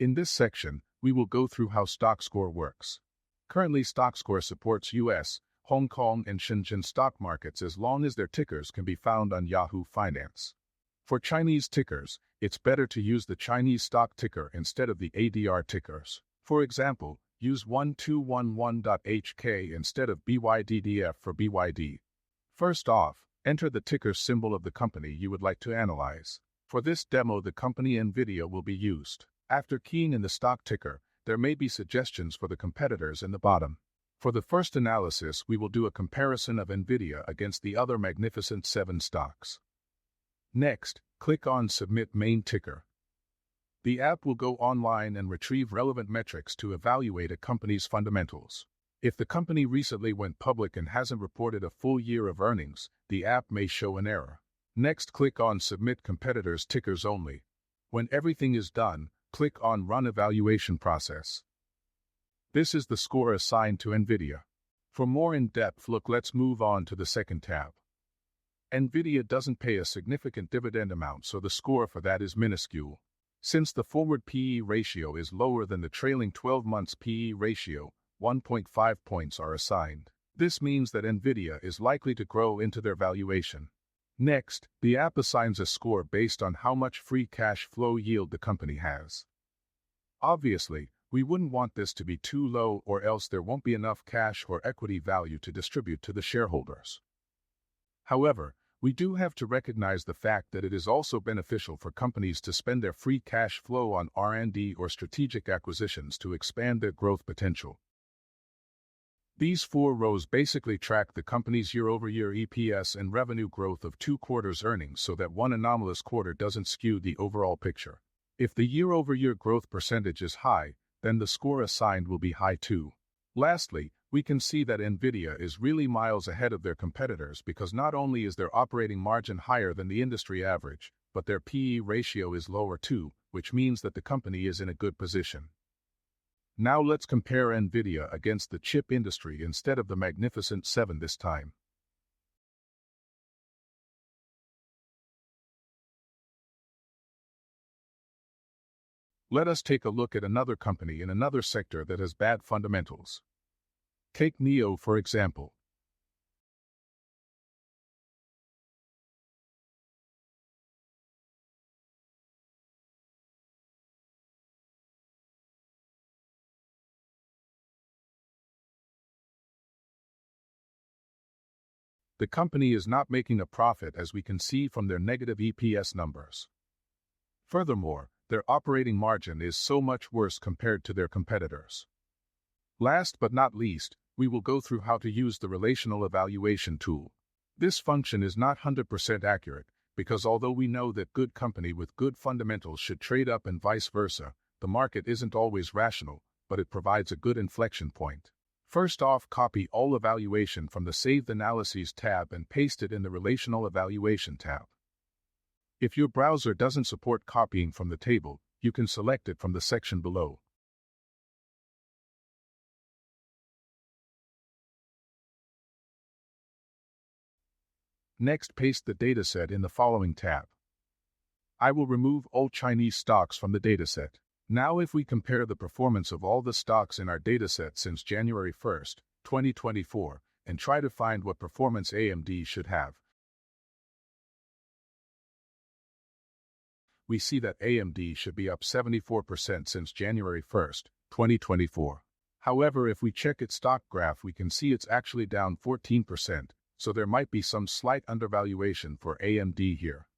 In this section, we will go through how StockScore works. Currently, StockScore supports US, Hong Kong, and Shenzhen stock markets as long as their tickers can be found on Yahoo Finance. For Chinese tickers, it's better to use the Chinese stock ticker instead of the ADR tickers. For example, use 1211.HK instead of BYDDF for BYD. First off, enter the ticker symbol of the company you would like to analyze. For this demo, the company NVIDIA will be used. After keying in the stock ticker, there may be suggestions for the competitors in the bottom. For the first analysis, we will do a comparison of NVIDIA against the other Magnificent 7 stocks. Next, click on Submit Main Ticker. The app will go online and retrieve relevant metrics to evaluate a company's fundamentals. If the company recently went public and hasn't reported a full year of earnings, the app may show an error. Next, click on Submit Competitors Tickers Only. When everything is done, click on Run Evaluation Process. This is the score assigned to NVIDIA. For more in-depth look, let's move on to the second tab. NVIDIA doesn't pay a significant dividend amount, so the score for that is minuscule. Since the forward PE ratio is lower than the trailing 12 months PE ratio, 1.5 points are assigned. This means that NVIDIA is likely to grow into their valuation. Next, the app assigns a score based on how much free cash flow yield the company has. Obviously, we wouldn't want this to be too low, or else there won't be enough cash or equity value to distribute to the shareholders. However, we do have to recognize the fact that it is also beneficial for companies to spend their free cash flow on R&D or strategic acquisitions to expand their growth potential. These 4 rows basically track the company's year-over-year EPS and revenue growth of 2 quarters' earnings so that one anomalous quarter doesn't skew the overall picture. If the year-over-year growth percentage is high, then the score assigned will be high too. Lastly, we can see that NVIDIA is really miles ahead of their competitors because not only is their operating margin higher than the industry average, but their PE ratio is lower too, which means that the company is in a good position. Now let's compare NVIDIA against the chip industry instead of the Magnificent 7 this time. Let us take a look at another company in another sector that has bad fundamentals. Take NIO, for example. The company is not making a profit, as we can see from their negative EPS numbers. Furthermore, their operating margin is so much worse compared to their competitors. Last but not least, we will go through how to use the relational evaluation tool. This function is not 100% accurate, because although we know that good company with good fundamentals should trade up and vice versa, the market isn't always rational, but it provides a good inflection point. First off, copy all evaluation from the Saved Analyses tab and paste it in the Relational Evaluation tab. If your browser doesn't support copying from the table, you can select it from the section below. Next, paste the dataset in the following tab. I will remove all Chinese stocks from the dataset. Now if we compare the performance of all the stocks in our dataset since January 1st, 2024, and try to find what performance AMD should have, we see that AMD should be up 74% since January 1st, 2024. However, if we check its stock graph, we can see it's actually down 14%, so there might be some slight undervaluation for AMD here.